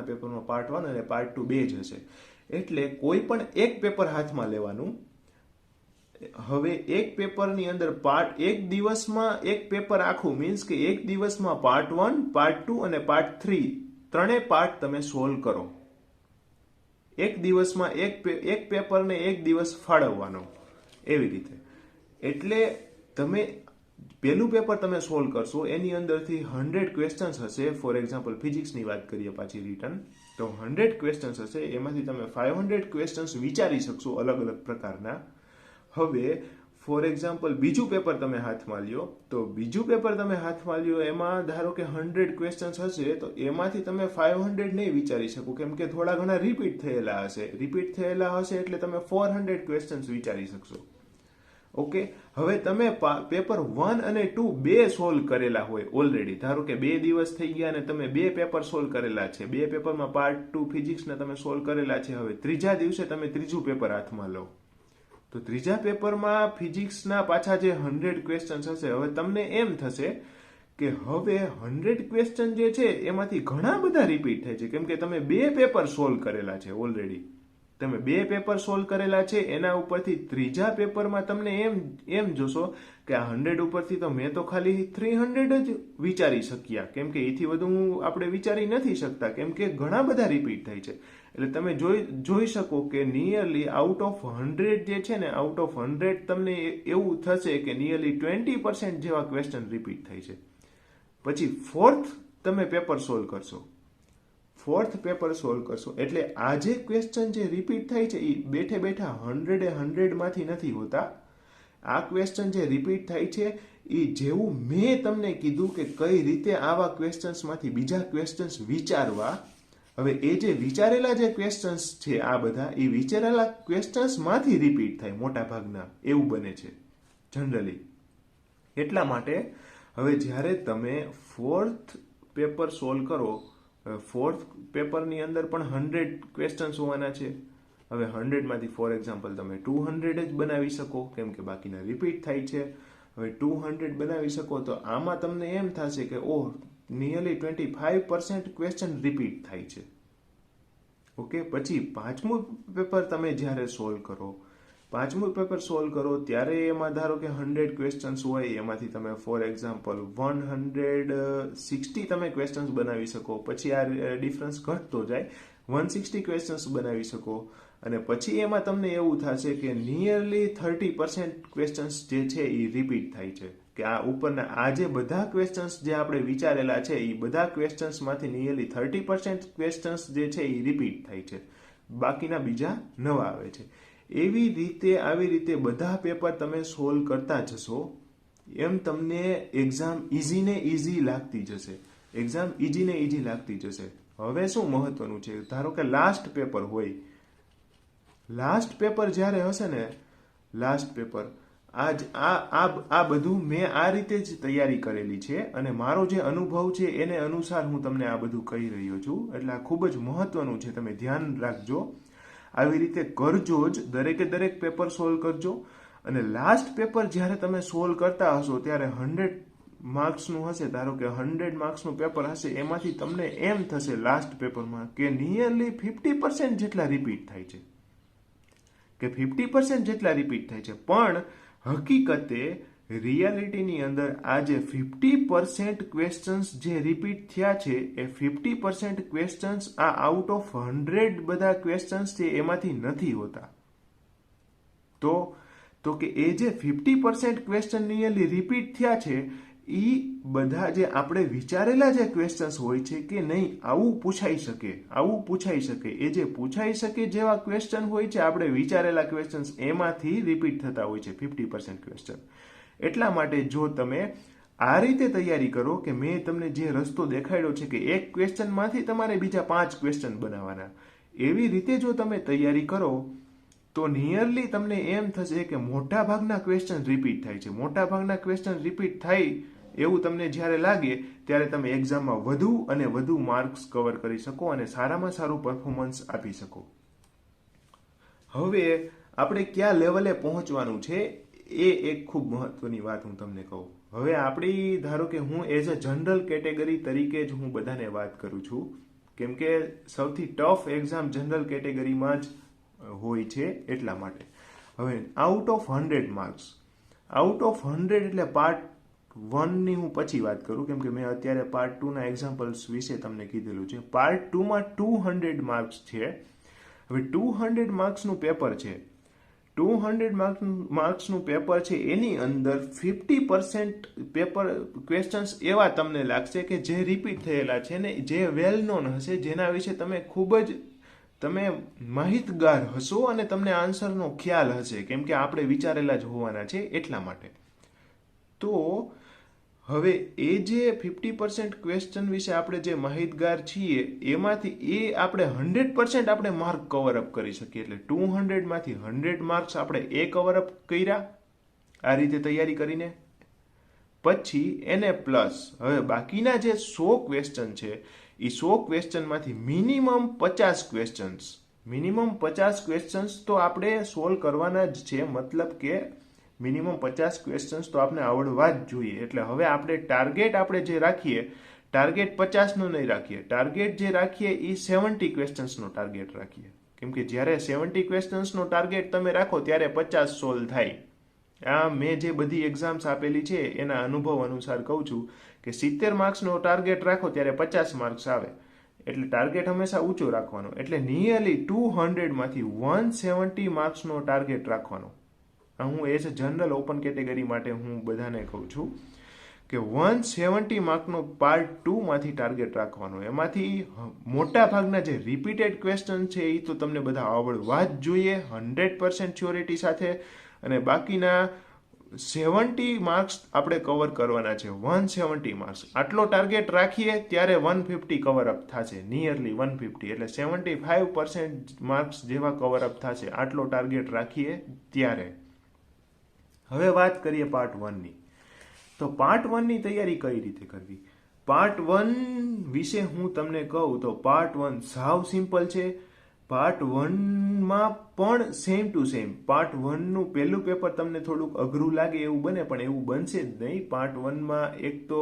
પેપરમાં પાર્ટ 1 અને પાર્ટ 2 બે જ હશે. એટલે કોઈ પણ એક પેપર હાથમાં લેવાનું. હવે એક પેપરની અંદર એક દિવસમાં એક પેપર આખું, મીન્સ કે એક દિવસમાં પાર્ટ 1, પાર્ટ 2 અને પાર્ટ 3 ત્રણેય પાર્ટ તમે સોલ્વ કરો. એક દિવસમાં એક પેપરને એક દિવસ ફાળવવાનો, એવી રીતે. એટલે તમે પહેલું પેપર તમે સોલ્વ કરશો, એની અંદરથી 100 ક્વેશ્ચન્સ હશે. ફોર એક્ઝામ્પલ ફિઝિક્સની વાત કરીએ પાછી રિટર્ન, તો 100 ક્વેશ્ચન્સ હશે, એમાંથી તમે 500 ક્વેશ્ચન્સ વિચારી શકશો અલગ અલગ પ્રકારના. હવે ફોર એક્ઝામ્પલ બીજું પેપર તમે હાથમાં લ્યો, તો બીજું પેપર તમે હાથમાં લ્યો એમાં ધારો કે 100 ક્વેશ્ચન્સ હશે, તો એમાંથી તમે 500 નહીં વિચારી શકો, કેમ કે થોડા ઘણા રિપીટ થયેલા હશે એટલે તમે 400 ક્વેશ્ચન્સ વિચારી શકશો. ઓકે, હવે તમે પેપર 1 અને 2 બે સોલ્વ કરેલા હોય ઓલરેડી, ધારો કે 2 દિવસ થઈ ગયા અને તમે 2 પેપર સોલ્વ કરેલા છે, 2 પેપરમાં પાર્ટ 2 ફિઝિક્સના તમે સોલ્વ કરેલા છે. હવે ત્રીજા દિવસે તમે ત્રીજું પેપર હાથમાં લો, તો ત્રીજા પેપરમાં ફિઝિક્સના પાછા જે 100 ક્વેશ્ચન્સ હશે, હવે તમને એમ થશે કે હવે 100 ક્વેશ્ચન જે છે એમાંથી ઘણા બધા રિપીટ થાય છે, કેમ કે તમે 2 પેપર સોલ્વ કરેલા છે ઓલરેડી. તમે 2 પેપર સોલ્વ કરેલા છે, એના ઉપરથી ત્રીજા પેપરમાં તમને એમ જોશો કે આ 100 ઉપરથી તો મેં તો ખાલી 300 જ વિચારી શક્યા, કેમ કે એથી વધુ આપણે વિચારી નથી શકતા, કેમ કે ઘણા બધા રિપીટ થાય છે. એટલે તમે જોઈ શકો કે નિયરલી આઉટ ઓફ 100 જે છે ને, આઉટ ઓફ 100 તમને એવું થશે કે નિયરલી 20% જેવા ક્વેશ્ચન રિપીટ થાય છે. પછી ફોર્થ પેપર સોલ્વ કરશો એટલે આ જે ક્વેશ્ચન જે રિપીટ થાય છે એ બેઠે બેઠા 100 માંથી નથી હોતા. આ ક્વેશ્ચન જે રિપીટ થાય છે એ જેવું મેં તમને કીધું કે કઈ રીતે આવા ક્વેશ્ચન્સ માંથી બીજા ક્વેશ્ચન્સ વિચારવા, હવે એ જે વિચારેલા જે ક્વેશ્ચન્સ છે આ બધા એ વિચારેલા ક્વેશ્ચન્સ માંથી રિપીટ થાય મોટા ભાગના, એવું બને છે જનરલી. એટલા માટે હવે જ્યારે તમે ફોર્થ પેપર સોલ્વ કરો, ફોર્થ પેપરની અંદર પણ 100 ક્વેશ્ચન્સ હોવાના છે. હવે 100 માંથી ફોર એક્ઝામ્પલ તમે 200 જ બનાવી શકો, કેમ કે બાકીના રિપીટ થાય છે. હવે 200 બનાવી શકો તો આમાં તમને એમ થશે કે ઓહ, નિયરલી 25% ક્વેશ્ચન રિપીટ થાય છે. ઓકે, પછી પાંચમું પેપર તમે જ્યારે સોલ્વ કરો ત્યારે એમાં ધારો કે 100 ક્વેશ્ચન્સ હોય, એમાંથી તમે ફોર એક્ઝામ્પલ 160 તમે ક્વેશ્ચન્સ બનાવી શકો. પછી આ ડિફરન્સ ઘટતો જાય, 160 ક્વેશ્ચન્સ બનાવી શકો. અને પછી એમાં તમને એવું થશે કે નિયરલી 30% ક્વેશ્ચન્સ જે છે એ રિપીટ થાય છે, કે આ ઉપરના આ જે બધા ક્વેશ્ચન્સ જે આપણે વિચારેલા છે એ બધા ક્વેશ્ચન્સમાંથી નિયરલી 30% ક્વેશ્ચન્સ જે છે એ રિપીટ થાય છે, બાકીના બીજા નવા આવે છે. આવી રીતે બધા પેપર તમે સોલ્વ કરતા જશો એમ તમને એક્ઝામ ઈઝી ને ઈઝી લાગતી જશે. હવે શું મહત્વનું છે, ધારો કે લાસ્ટ પેપર હોય, લાસ્ટ પેપર જ્યારે હશે ને, લાસ્ટ પેપર આ બધું મેં આ રીતે જ તૈયારી કરેલી છે અને મારો જે અનુભવ છે એને અનુસાર હું તમને આ બધું કહી રહ્યો છું. એટલે આ ખૂબ જ મહત્વનું છે, તમે ધ્યાન રાખજો. આવી રીતે કરજો જ, દરેક પેપર સોલ્વ કરજો. અને લાસ્ટ પેપર જ્યારે તમે સોલ્વ કરતા હશો ત્યારે 100 માર્ક્સનું હશે, ધારો કે 100 માર્ક્સનું પેપર હશે, એમાંથી તમને એમ થશે લાસ્ટ પેપરમાં કે નિયરલી 50% જેટલા રિપીટ થાય છે, પણ હકીકતે રિયાલિટીની અંદર આ જે 50% ક્વેશ્ચન્સ જે રિપીટ થયા છે એ 50% ક્વેશ્ચન્સ આ આઉટ ઓફ 100 બધા ક્વેશ્ચન્સ છે એમાંથી નથી હોતા. તો કે એ જે 50% ક્વેશ્ચન નિયરલી રિપીટ થયા છે એ બધા જે આપણે વિચારેલા જે ક્વેશ્ચન્સ હોય છે કે નહીં આવું પૂછાઈ શકે, એ જે પૂછાઈ શકે જેવા ક્વેશ્ચન હોય છે, આપણે વિચારેલા ક્વેશ્ચન્સ એમાંથી રિપીટ થતા હોય છે 50% ક્વેશ્ચન. એટલા માટે જો તમે આ રીતે તૈયારી કરો કે મેં તમને જે રસ્તો દેખાડ્યો છે કે એક ક્વેશ્ચનમાંથી તમારે બીજા 5 ક્વેશ્ચન બનાવવાના, એવી રીતે જો તમે તૈયારી કરો તો નિયરલી તમને એમ થશે કે મોટા ભાગના ક્વેશ્ચન રિપીટ થાય છે. મોટા ભાગના ક્વેશ્ચન રિપીટ થાય એવું તમને જ્યારે લાગે ત્યારે તમે એક્ઝામમાં વધુ અને વધુ માર્ક્સ કવર કરી શકો અને સારામાં સારું પરફોર્મન્સ આપી શકો. હવે આપણે કયા લેવલે પહોંચવાનું છે એ એક ખૂબ મહત્વની વાત હું તમને કહું. હવે આપણી ધારો કે હું એઝ અ જનરલ કેટેગરી તરીકે જ હું બધાને વાત કરું છું, કેમ કે સૌથી ટફ એક્ઝામ જનરલ કેટેગરીમાં જ હોય છે, એટલા માટે. હવે out of 100 marks, out of 100 એટલે પાર્ટ 1 ની હું પછી વાત કરું, કેમ કે મેં અત્યારે પાર્ટ 2 ના એક્ઝામ્પલ્સ વિશે તમને કીધેલું છે. પાર્ટ 2 માં 200 માર્ક્સ છે. હવે 200 માર્ક્સનું પેપર છે, 200 માર્ક્સનું પેપર છે, એની અંદર 50% પેપર ક્વેશ્ચન્સ એવા તમને લાગશે કે જે રિપીટ થયેલા છે ને જે વેલ નોન હશે, જેના વિશે તમે માહિતગાર હશો અને તમને આન્સરનો ખ્યાલ હશે, કેમ કે આપણે વિચારેલા જ હોવાના છે એટલા માટે. તો હવે એ જે 50% ક્વેશ્ચન વિશે આપણે જે માહિતગાર છીએ એમાંથી એ આપણે 100% આપણે માર્ક કવર અપ કરી શકીએ. એટલે 200 માંથી 100 માર્ક્સ આપણે એ કવર અપ કર્યા આ રીતે તૈયારી કરીને. પછી એને પ્લસ હવે બાકીના જે 100 ક્વેશ્ચન છે એ 100 ક્વેશ્ચનમાંથી મિનિમમ 50 ક્વેશ્ચન્સ તો આપણે સોલ્વ કરવાના જ છે. મતલબ કે મિનિમમ 50 ક્વેશ્ચન્સ તો આપણે આવડવા જ જોઈએ. એટલે હવે આપણે ટાર્ગેટ આપણે જે રાખીએ, ટાર્ગેટ 50નો નહીં રાખીએ, ટાર્ગેટ જે રાખીએ એ 70 ક્વેશ્ચન્સનો ટાર્ગેટ રાખીએ. કેમ કે જ્યારે 70 ક્વેશ્ચન્સનો ટાર્ગેટ તમે રાખો ત્યારે 50 સોલ્વ થાય. આ મેં જે બધી એક્ઝામ્સ આપેલી છે એના અનુભવ અનુસાર કહું છું કે 70 માર્ક્સનો ટાર્ગેટ રાખો ત્યારે 50 માર્ક્સ આવે. એટલે ટાર્ગેટ હંમેશા ઊંચો રાખવાનો. એટલે નિયરલી 200 માંથી 170 માર્ક્સનો ટાર્ગેટ રાખવાનો. હું as a general open category માટે હું બધાને કહું છું કે 170 માર્કનો પાર્ટ 2 માંથી ટાર્ગેટ રાખવાનો. એમાંથી મોટા ભાગના જે રિપીટેડ ક્વેશ્ચન છે એ તો તમને બધા આવડવા જ જોઈએ 100% શ્યોરિટી સાથે. અને બાકીના 70 માર્ક્સ આપણે કવર કરવાના છે. 170 માર્ક્સ આટલો ટાર્ગેટ રાખીએ ત્યારે 150 કવર અપ થશે, નિયરલી 150. એટલે 75% માર્ક્સ જેવા કવર અપ થશે આટલો ટાર્ગેટ રાખીએ ત્યારે. હવે વાત કરીએ પાર્ટ 1ની. તો પાર્ટ 1ની તૈયારી કઈ રીતે કરવી? પાર્ટ 1 વિશે હું તમને કહું તો પાર્ટ 1 સાવ સિમ્પલ છે. પાર્ટ 1માં પણ સેમ ટુ સેમ. પાર્ટ 1નું પહેલું પેપર તમને થોડુંક અઘરું લાગે એવું બને, પણ એવું બનશે જ નહીં. પાર્ટ 1માં એક તો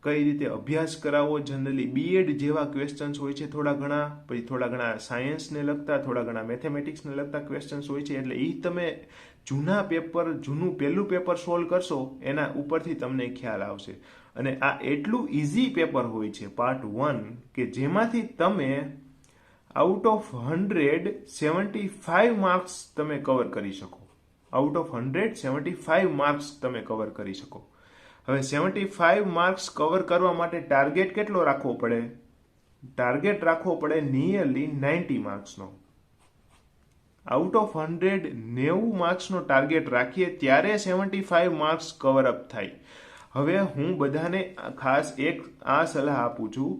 કઈ રીતે અભ્યાસ કરાવવો, જનરલી બીએડ જેવા ક્વેશ્ચન્સ હોય છે થોડા ઘણા, પછી થોડા ઘણા સાયન્સને લગતા, થોડા ઘણા મેથેમેટિક્સને લગતા ક્વેશ્ચન્સ હોય છે. એટલે એ તમે જૂનું પહેલું પેપર સોલ્વ કરશો એના ઉપરથી તમને ખ્યાલ આવશે. અને આ એટલું ઇઝી પેપર હોય છે પાર્ટ 1 કે જેમાંથી તમે આઉટ ઓફ 100 75 માર્ક્સ તમે કવર કરી શકો. આઉટ ઓફ 100 75 માર્ક્સ તમે કવર કરી શકો. હવે 75 માર્ક્સ કવર કરવા માટે ટાર્ગેટ કેટલો રાખવો પડે? ટાર્ગેટ રાખવો પડે નિયરલી 90 માર્ક્સનો. આઉટ ઓફ 100 90 માર્ક્સનો ટાર્ગેટ રાખીએ ત્યારે 75 માર્ક્સ કવર અપ થાય. હવે હું બધાને ખાસ એક આ સલાહ આપું છું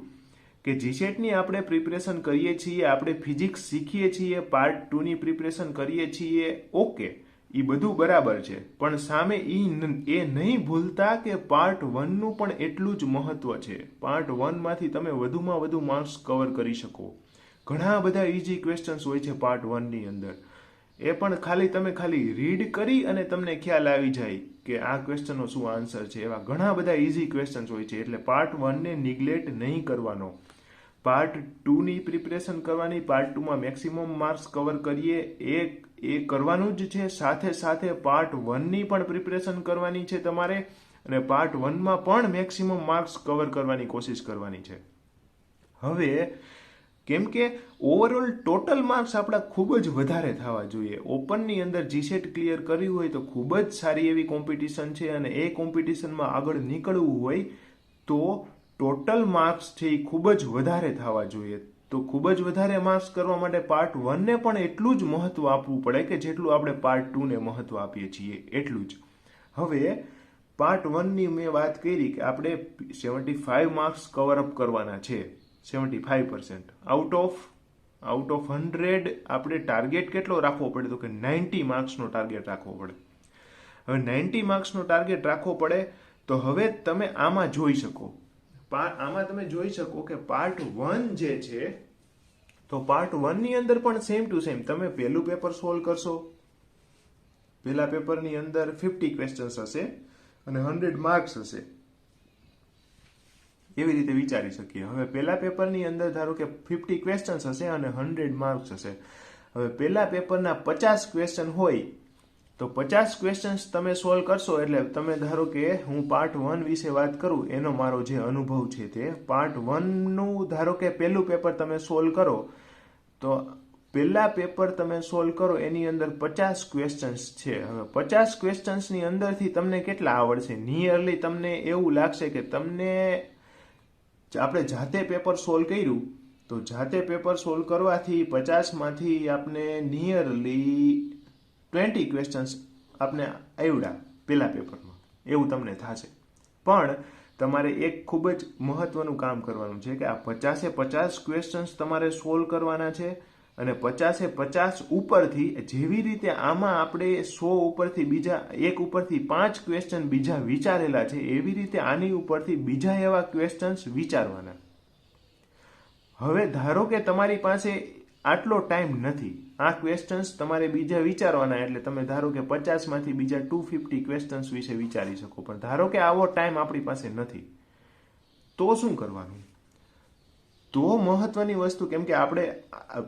કે જીસેટની આપણે પ્રિપરેશન કરીએ છીએ, આપણે ફિઝિક્સ શીખીએ છીએ, પાર્ટ 2ની પ્રિપરેશન કરીએ છીએ, ઓકે, એ બધું બરાબર છે. પણ સામે એ નહીં ભૂલતા કે પાર્ટ 1નું પણ એટલું જ મહત્વ છે. પાર્ટ 1માંથી તમે વધુમાં વધુ માર્ક્સ કવર કરી શકો. ઘણા બધા ઇઝી ક્વેશ્ચન્સ હોય છે પાર્ટ 1ની અંદર. એ પણ ખાલી રીડ કરી અને તમને ખ્યાલ આવી જાય કે આ ક્વેશ્ચનનો શું આન્સર છે. એવા ઘણા બધા ઇઝી ક્વેશ્ચન્સ હોય છે. એટલે પાર્ટ 1ને નિગ્લેક્ટ નહીં કરવાનો. પાર્ટ 2ની પ્રિપરેશન કરવાની, પાર્ટ 2માં મેક્સિમમ માર્ક્સ કવર કરીએ એ કરવાનું જ છે. સાથે સાથે પાર્ટ 1ની પણ પ્રિપરેશન કરવાની છે તમારે, અને પાર્ટ 1માં પણ મેક્સિમમ માર્ક્સ કવર કરવાની કોશિશ કરવાની છે. હવે કેમ કે ઓવરઓલ ટોટલ માર્ક્સ આપણા ખૂબ જ વધારે થવા જોઈએ. ઓપનની અંદર જીસેટ ક્લિયર કર્યું હોય તો ખૂબ જ સારી એવી કોમ્પિટિશન છે, અને એ કોમ્પિટિશનમાં આગળ નીકળવું હોય તો ટોટલ માર્ક્સ છે એ ખૂબ જ વધારે થવા જોઈએ. તો ખૂબ જ વધારે માર્ક્સ કરવા માટે પાર્ટ 1ને પણ એટલું જ મહત્વ આપવું પડે કે જેટલું આપણે પાર્ટ 2ને મહત્વ આપીએ છીએ એટલું જ. હવે પાર્ટ 1ની મેં વાત કરી કે આપણે 75 માર્ક્સ કવર અપ કરવાના છે. 75% આઉટ ઓફ 100 આપણે ટાર્ગેટ કેટલો રાખવો પડે? તો કે 90 માર્ક્સનો ટાર્ગેટ રાખવો પડે. હવે 90 માર્ક્સનો ટાર્ગેટ રાખવો પડે તો હવે તમે આમાં જોઈ શકો કે પાર્ટ 1 જે છે તો પાર્ટ 1ની અંદર પણ સેમ ટુ સેમ તમે પહેલું પેપર સોલ્વ કરશો. પહેલા પેપરની અંદર 50 ક્વેશ્ચન્સ હશે અને 100 માર્ક્સ હશે. એવી રીતે વિચારી શકીએ. હવે પહેલા પેપરની અંદર ધારો કે 50 ક્વેશ્ચન્સ હશે અને 100 માર્ક્સ હશે. હવે પહેલા પેપરના 50 ક્વેશ્ચન હોય તો 50 ક્વેશ્ચન્સ તમે સોલ્વ કરશો. એટલે તમે ધારો કે હું પાર્ટ 1 વિશે વાત કરું, એનો મારો જે અનુભવ છે તે પાર્ટ 1નું ધારો કે પહેલું પેપર તમે સોલ્વ કરો તો પહેલા પેપર તમે સોલ્વ કરો એની અંદર 50 ક્વેશ્ચન્સ છે. હવે 50 ક્વેશ્ચન્સની અંદરથી તમને કેટલા આવડશે? નિયરલી તમને એવું લાગશે કે તમને આપણે જાતે પેપર સોલ્વ કર્યું તો જાતે પેપર સોલ્વ કરવાથી 50માંથી આપને નિયરલી 20 ક્વેશ્ચન્સ આપને આવડ્યા પહેલા પેપરમાં, એવું તમને થશે. પણ તમારે એક ખૂબ જ મહત્વનું કામ કરવાનું છે કે આ 50 ક્વેશ્ચન્સ તમારે સોલ્વ કરવાના છે, અને 50 ઉપરથી જેવી રીતે આમાં આપણે 100 ઉપરથી બીજા એક ઉપરથી 5 ક્વેશ્ચન બીજા વિચારેલા છે, એવી રીતે આની ઉપરથી બીજા એવા ક્વેશ્ચન્સ વિચારવાના. હવે ધારો કે તમારી પાસે આટલો ટાઈમ નથી, આ ક્વેશ્ચન્સ તમારે બીજા વિચારવાના, એટલે તમે ધારો કે 50માંથી બીજા 250 ક્વેશ્ચન્સ વિશે વિચારી શકો. પણ ધારો કે આવો ટાઈમ આપણી પાસે નથી, તો શું કરવાનું? તો મહત્વની વસ્તુ, કેમ કે આપણે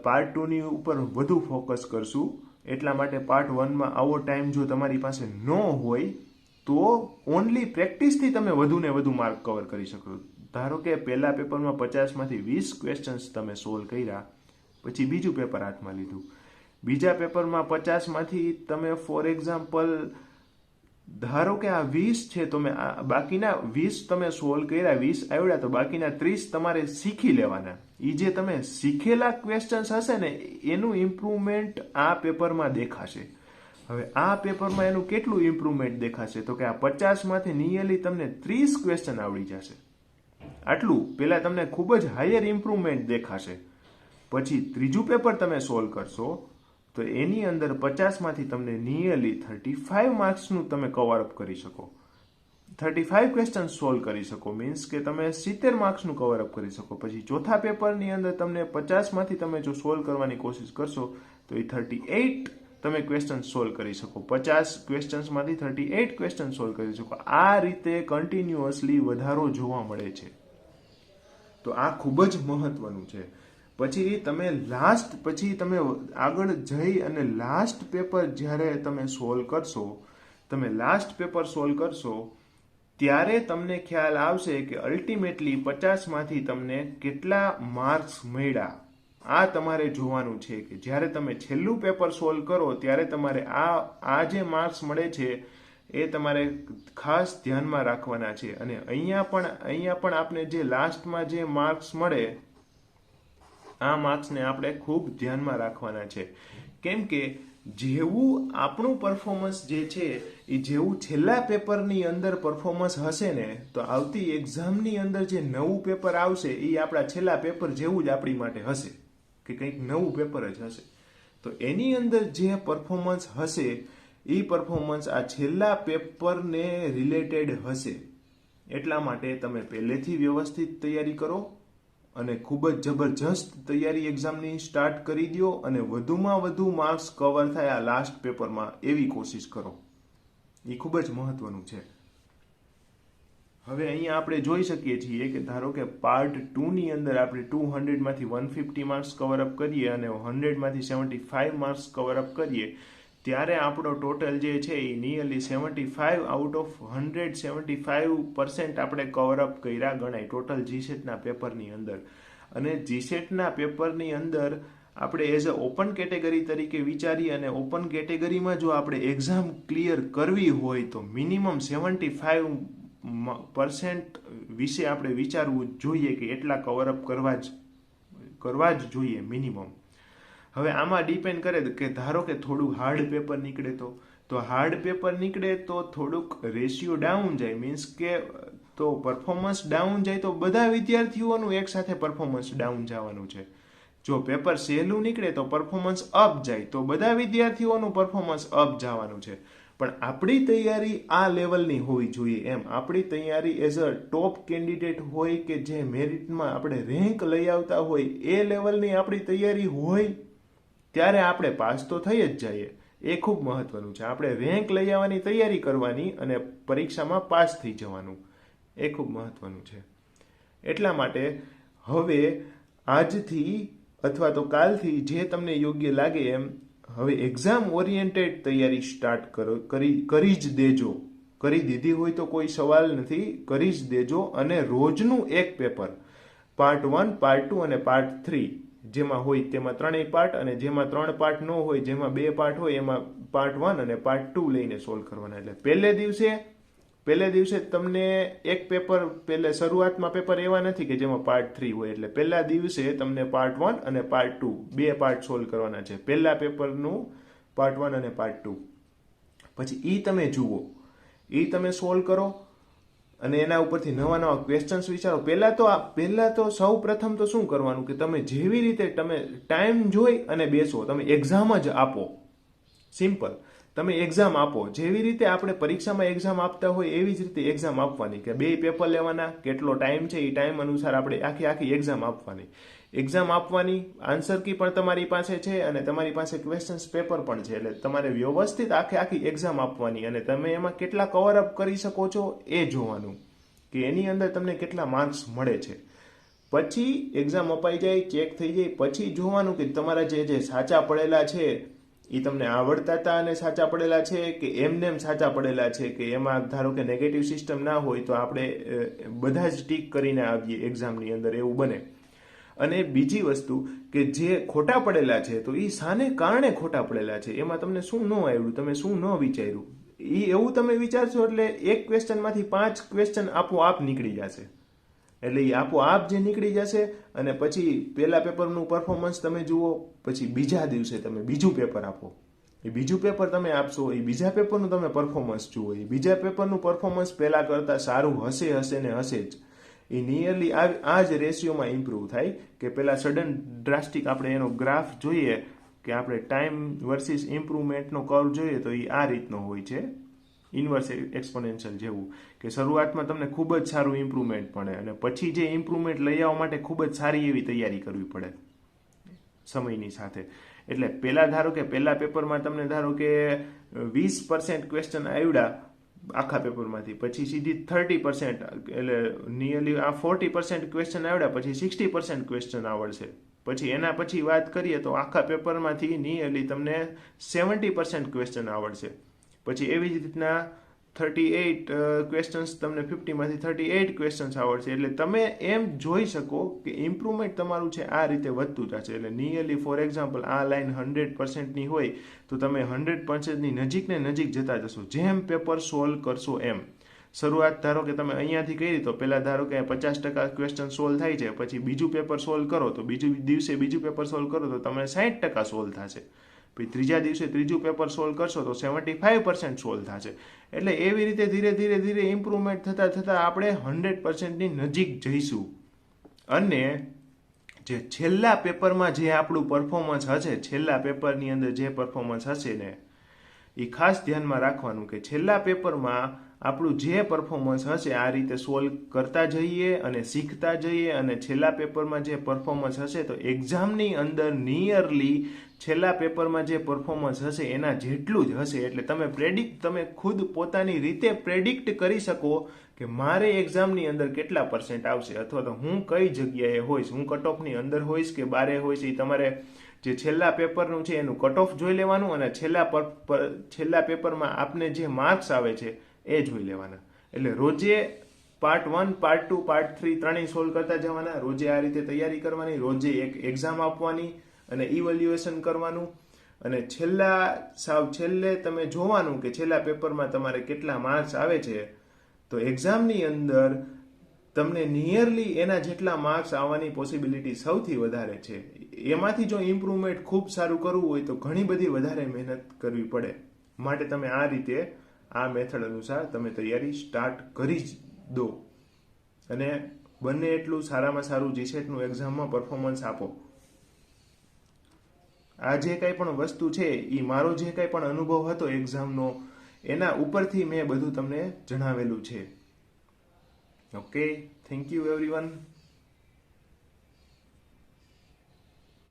પાર્ટ 2ની ઉપર વધુ ફોકસ કરશું, એટલા માટે પાર્ટ 1માં આવો ટાઈમ જો તમારી પાસે ન હોય તો ઓનલી પ્રેક્ટિસથી તમે વધુ ને વધુ માર્ક કવર કરી શકો. ધારો કે પહેલા પેપરમાં 50માંથી 20 ક્વેશ્ચન્સ તમે સોલ્વ કર્યા, પછી બીજું પેપર હાથમાં લીધું, બીજા પેપરમાં 50માંથી તમે ફોર એક્ઝામ્પલ ધારો કે આ 20 છે, તો બાકીના 20 તમે સોલ્વ કર્યા, 20 આવડ્યા, તો બાકીના 30 તમારે શીખી લેવાના. એ જે તમે શીખેલા ક્વેશ્ચન્સ હશે ને, એનું ઇમ્પ્રુવમેન્ટ આ પેપરમાં દેખાશે. હવે આ પેપરમાં એનું કેટલું ઇમ્પ્રુવમેન્ટ દેખાશે, તો કે આ 50માંથી નિયરલી તમને 30 ક્વેશ્ચન આવડી જશે. આટલું પહેલા તમને ખૂબ જ હાયર ઇમ્પ્રુવમેન્ટ દેખાશે. પછી ત્રીજું પેપર તમે સોલ્વ કરશો તો એની અંદર 50માંથી તમને નિયરલી 35 માર્ક્સનું તમે કવર અપ કરી શકો, 35 ક્વેશ્ચન સોલ્વ કરી શકો, મીન્સ કે તમે 70 માર્ક્સનું કવર અપ કરી શકો. પછી ચોથા પેપરની અંદર તમને 50માંથી તમે જો સોલ્વ કરવાની કોશિશ કરશો તો એ 38 તમે ક્વેશ્ચન સોલ્વ કરી શકો, 50 ક્વેશ્ચન્સમાંથી 38 ક્વેશ્ચન સોલ્વ કરી શકો. આ રીતે કન્ટિન્યુઅસલી વધારો જોવા મળે છે. તો આ ખૂબ જ મહત્વનું છે. પછી તમે આગળ જઈ અને લાસ્ટ પેપર જ્યારે તમે સોલ્વ કરશો, ત્યારે તમને ખ્યાલ આવશે કે અલ્ટિમેટલી 50માંથી તમને કેટલા માર્ક્સ મળ્યા. આ તમારે જોવાનું છે કે જ્યારે તમે છેલ્લું પેપર સોલ્વ કરો ત્યારે તમારે આ જે માર્ક્સ મળે છે એ તમારે ખાસ ધ્યાનમાં રાખવાના છે. અને અહીંયા પણ આપણે જે લાસ્ટમાં જે માર્ક્સ મળે, આ માર્ક્સને આપણે ખૂબ ધ્યાનમાં રાખવાના છે. કેમ કે જેવું આપણું પરફોર્મન્સ જે છે એ જેવું છેલ્લા પેપરની અંદર પરફોર્મન્સ હશે ને, તો આવતી એક્ઝામની અંદર જે નવું પેપર આવશે એ આપણા છેલ્લા પેપર જેવું જ આપણી માટે હશે, કે કંઈક નવું પેપર જ હશે. તો એની અંદર જે પરફોર્મન્સ હશે એ પરફોર્મન્સ આ છેલ્લા પેપરને રિલેટેડ હશે. એટલા માટે તમે પહેલેથી વ્યવસ્થિત તૈયારી કરો અને ખૂબ જ જબરજસ્ત તૈયારી એક્ઝામની સ્ટાર્ટ કરી દો, અને વધુમાં વધુ માર્ક્સ કવર થાય આ લાસ્ટ પેપરમાં એવી કોશિશ કરો. એ ખૂબ જ મહત્વનું છે. હવે અહીંયા આપણે જોઈ શકીએ છીએ કે ધારો કે પાર્ટ 2ની અંદર આપણે 200માંથી 150 માર્ક્સ કવર અપ કરીએ અને 100માંથી 75 માર્ક્સ કવર અપ કરીએ, ત્યારે આપણો ટોટલ જે છે એ નિયરલી 75 આઉટ ઓફ 175% આપણે કવર અપ કર્યા ગણાય ટોટલ જીસેટના પેપરની અંદર. અને જીસેટના પેપરની અંદર આપણે એઝ અ ઓપન કેટેગરી તરીકે વિચારી, અને ઓપન કેટેગરીમાં જો આપણે એક્ઝામ ક્લિયર કરવી હોય તો મિનિમમ 75% વિશે આપણે વિચારવું જોઈએ કે એટલા કવર અપ કરવા જ જોઈએ મિનિમમ. હવે આમાં ડિપેન્ડ કરે કે ધારો કે થોડું હાર્ડ પેપર નીકળે તો હાર્ડ પેપર નીકળે તો થોડુંક રેશિયો ડાઉન જાય, મીન્સ કે તો પરફોર્મન્સ ડાઉન જાય તો બધા વિદ્યાર્થીઓનું એકસાથે પરફોર્મન્સ ડાઉન જવાનું છે. જો પેપર સહેલું નીકળે તો પરફોર્મન્સ અપ જાય તો બધા વિદ્યાર્થીઓનું પરફોર્મન્સ અપ જવાનું છે. પણ આપણી તૈયારી આ લેવલની હોવી જોઈએ. એમ આપણી તૈયારી એઝ અ ટોપ કેન્ડિડેટ હોય કે જે મેરિટમાં આપણે રેન્ક લઈ આવતા હોય એ લેવલની આપણી તૈયારી હોય ત્યારે આપણે પાસ તો થઈ જ જઈએ. એ ખૂબ મહત્વનું છે. આપણે રેન્ક લઈ આવવાની તૈયારી કરવાની અને પરીક્ષામાં પાસ થઈ જવાનું, એ ખૂબ મહત્વનું છે. એટલા માટે હવે આજથી અથવા તો કાલથી જે તમને યોગ્ય લાગે એમ હવે એક્ઝામ ઓરિએન્ટેડ તૈયારી સ્ટાર્ટ કરી જ દેજો. કરી દીધી હોય તો કોઈ સવાલ નથી, કરી જ દેજો. અને રોજનું એક પેપર, પાર્ટ 1, પાર્ટ 2 અને પાર્ટ 3 જેમાં હોય તેમાં 3 પાર્ટ, અને જેમાં 3 પાર્ટ ન હોય, જેમાં 2 પાર્ટ હોય એમાં પાર્ટ 1 અને પાર્ટ 2 લઈને સોલ્વ કરવાના. એટલે પહેલે દિવસે પહેલે દિવસે તમને એક પેપર, પહેલે શરૂઆતમાં પેપર એવા નથી કે જેમાં પાર્ટ 3 હોય, એટલે પહેલા દિવસે તમને પાર્ટ 1 અને પાર્ટ 2 બે પાર્ટ સોલ્વ કરવાના છે. પહેલા પેપરનું પાર્ટ 1 અને પાર્ટ 2. પછી ઈ તમે જુઓ, ઈ તમે સોલ્વ કરો અને એના ઉપરથી નવા નવા ક્વેશ્ચન્સ વિચારો. પહેલા તો સૌ પ્રથમ તો શું કરવાનું કે તમે જેવી રીતે તમે ટાઈમ જોઈ અને બેસો, તમે એક્ઝામ જ આપો. સિમ્પલ. તમે એક્ઝામ આપો, જેવી રીતે આપણે પરીક્ષામાં એક્ઝામ આપતા હોય એવી જ રીતે એક્ઝામ આપવાની, કે બે પેપર લેવાના, કેટલો ટાઈમ છે એ ટાઈમ અનુસાર આપણે આખી એક્ઝામ આપવાની. એક્ઝામ આપવાની, આન્સર કી પણ તમારી પાસે છે અને તમારી પાસે ક્વેશ્ચન્સ પેપર પણ છે, એટલે તમારે વ્યવસ્થિત આખી એક્ઝામ આપવાની અને તમે એમાં કેટલા કવર અપ કરી શકો છો એ જોવાનું, કે એની અંદર તમને કેટલા માર્ક્સ મળે છે. પછી એક્ઝામ અપાઈ જાય, ચેક થઈ જાય, પછી જોવાનું કે તમારા જે સાચા પડેલા છે એ તમને આવડતા હતા અને સાચા પડેલા છે કે એમ સાચા પડેલા છે, કે એમાં ધારો કે નેગેટિવ સિસ્ટમ ના હોય તો આપણે બધા જ ટીક કરીને આવીએ એક્ઝામની અંદર, એવું બને. અને બીજી વસ્તુ કે જે ખોટા પડેલા છે તો એ શાને કારણે ખોટા પડેલા છે, એમાં તમને શું ન આવ્યું, તમે શું ન વિચાર્યું, એ એવું તમે વિચારશો એટલે એક ક્વેશ્ચનમાંથી 5 ક્વેશ્ચન આપોઆપ નીકળી જશે. એટલે એ આપોઆપ જે નીકળી જશે અને પછી પહેલા પેપરનું પરફોર્મન્સ તમે જુઓ, પછી બીજા દિવસે તમે બીજું પેપર આપો. એ બીજું પેપર તમે આપશો, એ બીજા પેપરનું તમે પરફોર્મન્સ જુઓ, એ બીજા પેપરનું પરફોર્મન્સ પહેલા કરતાં સારું હશે ને હશે જ. એ નિયરલી આ જ રેશિયોમાં ઇમ્પ્રૂવ થાય, કે પહેલાં સડન ડ્રાસ્ટિક આપણે એનો ગ્રાફ જોઈએ, કે આપણે ટાઈમ વર્સિસ ઇમ્પ્રુવમેન્ટનો કર્વ જોઈએ તો એ આ રીતનો હોય છે, ઇન્વર્સ એક્સપોનેન્શિયલ જેવું, કે શરૂઆતમાં તમને ખૂબ જ સારું ઇમ્પ્રુવમેન્ટ મળે અને પછી જે ઇમ્પ્રુવમેન્ટ લઈ આવવા માટે ખૂબ જ સારી એવી તૈયારી કરવી પડે સમયની સાથે. એટલે ધારો કે પહેલા પેપરમાં તમને ધારો કે 20% ક્વેશ્ચન આવડ્યા આખા પેપરમાંથી, પછી સીધી 30%, એટલે નિયરલી આ 40% ક્વેશ્ચન આવડ્યા, પછી 60% ક્વેશ્ચન આવડશે. પછી એના પછી વાત કરીએ તો આખા પેપરમાંથી નિયરલી તમને 70% ક્વેશ્ચન આવડશે. પછી એવી જ રીતના 38 ક્વેશ્ચન્સ તમને 50માંથી 38 ક્વેશ્ચન્સ આવડશે. એટલે તમે એમ જોઈ શકો કે ઇમ્પ્રુવમેન્ટ તમારું છે આ રીતે વધતું જશે. એટલે નિયરલી ફોર એક્ઝામ્પલ આ લાઈન 100%ની હોય તો તમે 100%ની નજીક ને નજીક જતા જશો જેમ પેપર સોલ્વ કરશો એમ. શરૂઆત ધારો કે તમે અહીંયાથી કરી તો પહેલા ધારો કે 50% ક્વેશ્ચન સોલ્વ થાય છે, પછી બીજું પેપર સોલ્વ કરો તો બીજું દિવસે બીજું પેપર સોલ્વ કરો તો તમને 60% સોલ્વ થશે. પછી ત્રીજા દિવસે ત્રીજું પેપર સોલ્વ કરશો તો 75% સોલ્વ થશે. એટલે એવી રીતે ધીરે ધીરે ઇમ્પ્રુવમેન્ટ થતાં થતાં આપણે 100%ની નજીક જઈશું. અને જે છેલ્લા પેપરમાં જે આપણું પરફોર્મન્સ હશે, છેલ્લા પેપરની અંદર જે પરફોર્મન્સ હશે ને એ ખાસ ધ્યાનમાં રાખવાનું, કે છેલ્લા પેપરમાં આપણું જે પરફોર્મન્સ હશે આ રીતે સોલ્વ કરતા જઈએ અને શીખતા જઈએ, અને છેલ્લા પેપરમાં જે પરફોર્મન્સ હશે તો એક્ઝામની અંદર નિયરલી છેલ્લા પેપરમાં જે પરફોર્મન્સ હશે એના જેટલું જ હશે. એટલે તમે ખુદ પોતાની રીતે પ્રેડિક્ટ કરી શકો કે મારે એક્ઝામની અંદર કેટલા પરસેન્ટ આવશે, અથવા તો હું કઈ જગ્યાએ હોઈશ, હું કટ ઓફની અંદર હોઈશ કે બારે હોઈશ. એ તમારે જે છેલ્લા પેપરનું છે એનું કટ ઓફ જોઈ લેવાનું અને છેલ્લા પેપરમાં આપને જે માર્ક્સ આવે છે એ જોઈ લેવાના. એટલે રોજે પાર્ટ 1, પાર્ટ 2, પાર્ટ 3 ત્રણેય સોલ્વ કરતા જવાના. રોજે આ રીતે તૈયારી કરવાની, રોજે એક એક્ઝામ આપવાની અને ઇવેલ્યુએશન કરવાનું, અને છેલ્લે તમે જોવાનું કે છેલ્લા પેપરમાં તમારે કેટલા માર્ક્સ આવે છે. તો એક્ઝામની અંદર તમને નિયરલી એના જેટલા માર્ક્સ આવવાની પોસિબિલિટી સૌથી વધારે છે. એમાંથી જો ઇમ્પ્રુવમેન્ટ ખૂબ સારું કરવું હોય તો ઘણી બધી વધારે મહેનત કરવી પડે. માટે તમે આ રીતે આ મેથડ અનુસાર તમે તૈયારી સ્ટાર્ટ કરી જ દો અને બંને એટલું સારામાં સારું જીસેટનું એક્ઝામમાં પરફોર્મન્સ આપો. આ જે કંઈ પણ વસ્તુ છે એ મારો જે કંઈ પણ અનુભવ હતો એક્ઝામનો એના ઉપરથી મેં બધું તમને જણાવેલું છે. Okay, thank you everyone.